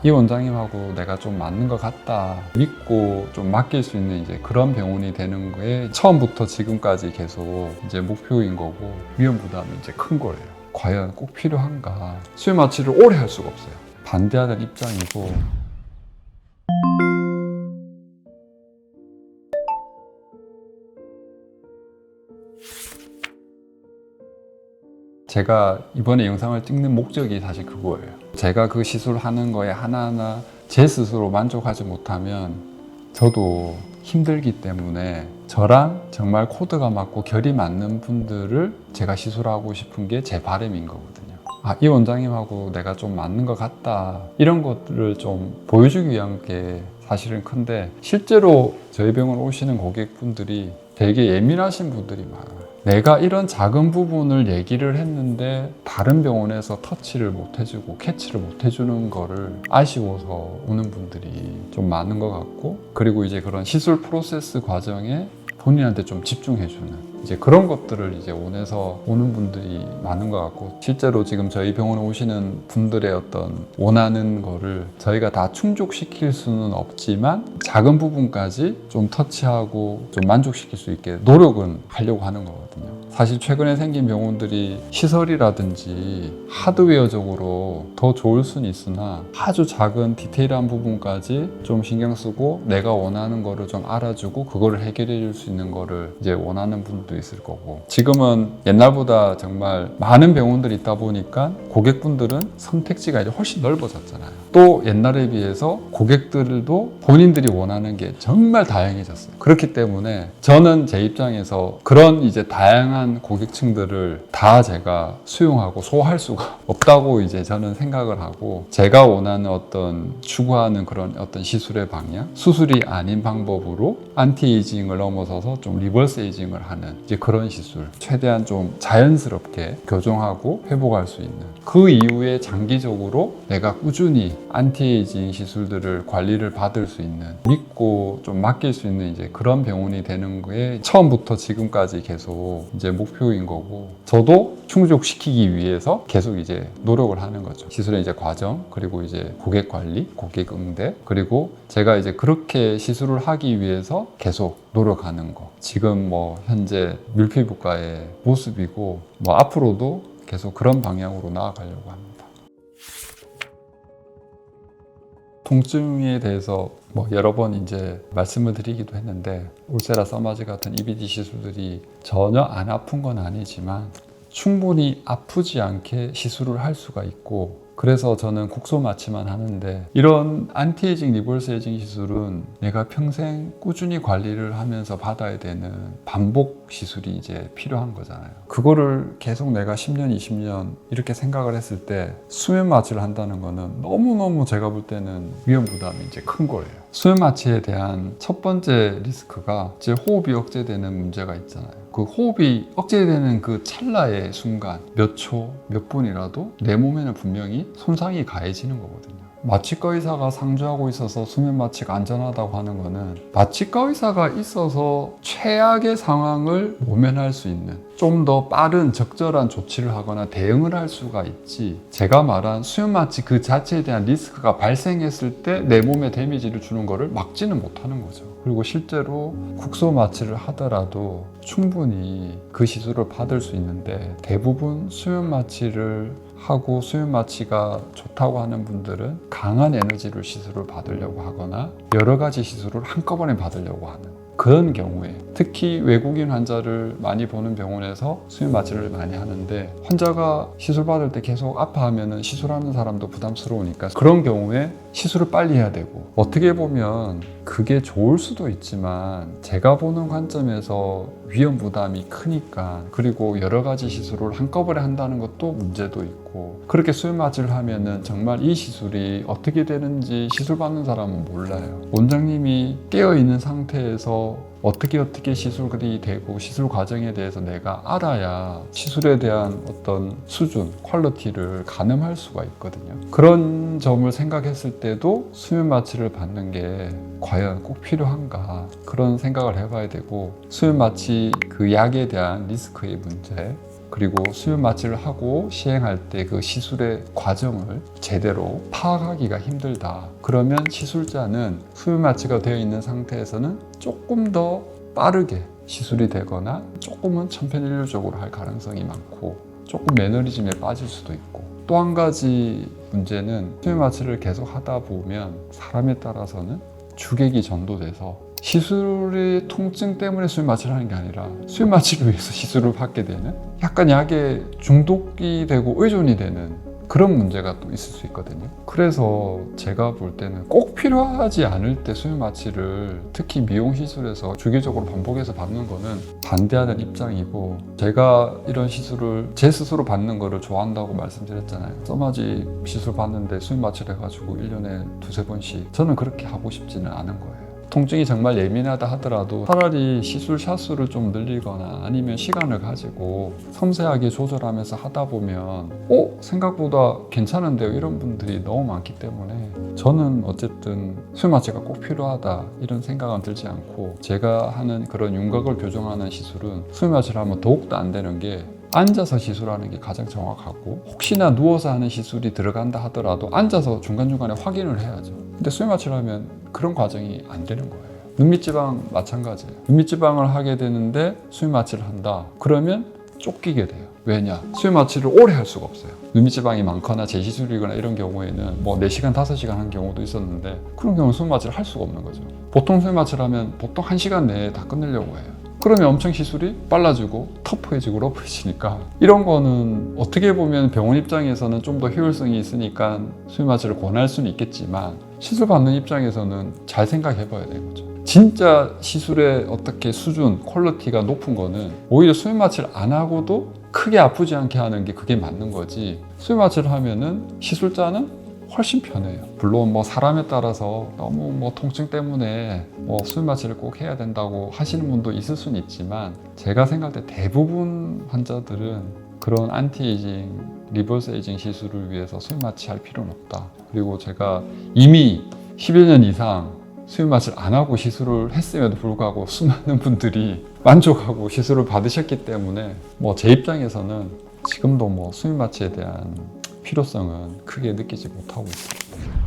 이 원장님하고 내가 좀 맞는 것 같다 믿고 좀 맡길 수 있는 이제 그런 병원이 되는 게 처음부터 지금까지 계속 이제 목표인 거고, 위험 부담이 이제 큰 거예요. 과연 꼭 필요한가? 수면 마취를 오래 할 수가 없어요. 반대하는 입장이고. 제가 이번에 영상을 찍는 목적이 사실 그거예요. 제가 그 시술하는 거에 하나하나 제 스스로 만족하지 못하면 저도 힘들기 때문에 저랑 정말 코드가 맞고 결이 맞는 분들을 제가 시술하고 싶은 게 제 바람인 거거든요. 이 원장님하고 내가 좀 맞는 것 같다, 이런 것들을 좀 보여주기 위한 게 사실은 큰데, 실제로 저희 병원 오시는 고객분들이 되게 예민하신 분들이 많아요. 내가 이런 작은 부분을 얘기를 했는데 다른 병원에서 터치를 못 해주고 캐치를 못 해주는 거를 아쉬워서 오는 분들이 좀 많은 것 같고, 그리고 이제 그런 시술 프로세스 과정에 본인한테 좀 집중해주는 이제 그런 것들을 이제 원해서 오는 분들이 많은 것 같고, 실제로 지금 저희 병원에 오시는 분들의 어떤 원하는 거를 저희가 다 충족시킬 수는 없지만 작은 부분까지 좀 터치하고 좀 만족시킬 수 있게 노력은 하려고 하는 거거든요. 사실 최근에 생긴 병원들이 시설이라든지 하드웨어적으로 더 좋을 수는 있으나 아주 작은 디테일한 부분까지 좀 신경 쓰고 내가 원하는 거를 좀 알아주고 그거를 해결해 줄 수 있는 거를 이제 원하는 분도 있을 거고, 지금은 옛날보다 정말 많은 병원들이 있다 보니까 고객분들은 선택지가 이제 훨씬 넓어졌잖아요. 또 옛날에 비해서 고객들도 본인들이 원하는 게 정말 다양해졌어요. 그렇기 때문에 저는 제 입장에서 그런 이제 다양한 고객층들을 다 제가 수용하고 소화할 수가 없다고 이제 저는 생각을 하고, 제가 원하는 어떤 추구하는 그런 어떤 시술의 방향, 수술이 아닌 방법으로 안티에이징을 넘어서서 좀 리버스 에이징을 하는 이제 그런 시술, 최대한 좀 자연스럽게 교정하고 회복할 수 있는, 그 이후에 장기적으로 내가 꾸준히 안티에이징 시술들을 관리를 받을 수 있는, 믿고 좀 맡길 수 있는 이제 그런 병원이 되는 게 처음부터 지금까지 계속 이제 목표인 거고, 저도 충족시키기 위해서 계속 이제 노력을 하는 거죠. 시술의 이제 과정, 그리고 이제 고객 관리, 고객 응대, 그리고 제가 이제 그렇게 시술을 하기 위해서 계속 노력하는 거. 지금 뭐 현재 밀피부과의 모습이고, 뭐 앞으로도 계속 그런 방향으로 나아가려고 합니다. 통증에 대해서 뭐 여러 번 이제 말씀을 드리기도 했는데, 울세라 서마지 같은 EBD 시술들이 전혀 안 아픈 건 아니지만 충분히 아프지 않게 시술을 할 수가 있고, 그래서 저는 국소 마취만 하는데, 이런 안티에이징 리버스 에이징 시술은 내가 평생 꾸준히 관리를 하면서 받아야 되는 반복 시술이 이제 필요한 거잖아요. 그거를 계속 내가 10년, 20년 이렇게 생각을 했을 때 수면 마취를 한다는 거는 너무너무 제가 볼 때는 위험 부담이 이제 큰 거예요. 수면 마취에 대한 첫 번째 리스크가 이제 호흡이 억제되는 문제가 있잖아요. 그 호흡이 억제되는 그 찰나의 순간, 몇 초, 몇 분이라도 내 몸에는 분명히 손상이 가해지는 거거든요. 마취과 의사가 상주하고 있어서 수면 마취가 안전하다고 하는 거는, 마취과 의사가 있어서 최악의 상황을 모면할 수 있는 좀 더 빠른 적절한 조치를 하거나 대응을 할 수가 있지, 제가 말한 수면 마취 그 자체에 대한 리스크가 발생했을 때 내 몸에 데미지를 주는 거를 막지는 못하는 거죠. 그리고 실제로 국소 마취를 하더라도 충분히 그 시술을 받을 수 있는데, 대부분 수면 마취를 하고 수면 마취가 좋다고 하는 분들은 강한 에너지로 시술을 받으려고 하거나 여러 가지 시술을 한꺼번에 받으려고 하는 그런 경우에, 특히 외국인 환자를 많이 보는 병원에서 수면 마취를 많이 하는데, 환자가 시술 받을 때 계속 아파하면 시술하는 사람도 부담스러우니까 그런 경우에 시술을 빨리 해야 되고, 어떻게 보면 그게 좋을 수도 있지만 제가 보는 관점에서 위험 부담이 크니까, 그리고 여러 가지 시술을 한꺼번에 한다는 것도 문제도 있고, 그렇게 수면 마취를 하면은 정말 이 시술이 어떻게 되는지 시술 받는 사람은 몰라요. 원장님이 깨어있는 상태에서 어떻게 시술이 되고 시술 과정에 대해서 내가 알아야 시술에 대한 어떤 수준, 퀄리티를 가늠할 수가 있거든요. 그런 점을 생각했을 때도 수면 마취를 받는 게 과연 꼭 필요한가, 그런 생각을 해봐야 되고, 수면 마취 그 약에 대한 리스크의 문제, 그리고 수면 마취를 하고 시행할 때 그 시술의 과정을 제대로 파악하기가 힘들다. 그러면 시술자는 수면 마취가 되어 있는 상태에서는 조금 더 빠르게 시술이 되거나 조금은 천편일률적으로 할 가능성이 많고 조금 매너리즘에 빠질 수도 있고, 또 한 가지 문제는 수면 마취를 계속 하다 보면 사람에 따라서는 주객이 전도돼서 시술의 통증 때문에 수면 마취를 하는 게 아니라 수면 마취를 위해서 시술을 받게 되는, 약간 약에 중독이 되고 의존이 되는 그런 문제가 또 있을 수 있거든요. 그래서 제가 볼 때는 꼭 필요하지 않을 때 수면 마취를, 특히 미용 시술에서 주기적으로 반복해서 받는 거는 반대하는 입장이고, 제가 이런 시술을 제 스스로 받는 거를 좋아한다고 말씀드렸잖아요. 써마지 시술 받는데 수면 마취를 해가지고 1년에 두세 번씩, 저는 그렇게 하고 싶지는 않은 거예요. 통증이 정말 예민하다 하더라도 차라리 시술 샷수를 좀 늘리거나 아니면 시간을 가지고 섬세하게 조절하면서 하다 보면 생각보다 괜찮은데요, 이런 분들이 너무 많기 때문에 저는 어쨌든 수면 마취가 꼭 필요하다 이런 생각은 들지 않고, 제가 하는 그런 윤곽을 교정하는 시술은 수면 마취를 하면 더욱더 안 되는 게 앉아서 시술하는 게 가장 정확하고, 혹시나 누워서 하는 시술이 들어간다 하더라도 앉아서 중간중간에 확인을 해야죠. 근데 수면 마취를 하면 그런 과정이 안 되는 거예요. 눈밑지방 마찬가지예요. 눈밑지방을 하게 되는데 수면 마취를 한다. 그러면 쫓기게 돼요. 왜냐? 수면 마취를 오래 할 수가 없어요. 눈밑지방이 많거나 재시술이거나 이런 경우에는 뭐 4시간, 5시간 한 경우도 있었는데, 그런 경우는 수면 마취를 할 수가 없는 거죠. 보통 수면 마취를 하면 보통 1시간 내에 다 끝내려고 해요. 그러면 엄청 시술이 빨라지고 터프해지고 러프해지니까, 이런 거는 어떻게 보면 병원 입장에서는 좀 더 효율성이 있으니까 수면 마취를 권할 수는 있겠지만, 시술 받는 입장에서는 잘 생각해 봐야 되는 거죠. 진짜 시술의 어떻게 수준, 퀄리티가 높은 거는 오히려 수면 마취를 안 하고도 크게 아프지 않게 하는 게 그게 맞는 거지, 수면 마취를 하면은 시술자는 훨씬 편해요. 물론 뭐 사람에 따라서 너무 뭐 통증 때문에 뭐 수면 마취를 꼭 해야 된다고 하시는 분도 있을 수는 있지만, 제가 생각할 때 대부분 환자들은 그런 안티에이징, 리버스 에이징 시술을 위해서 수면 마취 할 필요는 없다. 그리고 제가 이미 10여 년 이상 수면 마취를 안 하고 시술을 했음에도 불구하고 수많은 분들이 만족하고 시술을 받으셨기 때문에 뭐 제 입장에서는 지금도 뭐 수면 마취에 대한 필요성은 크게 느끼지 못하고 있습니다.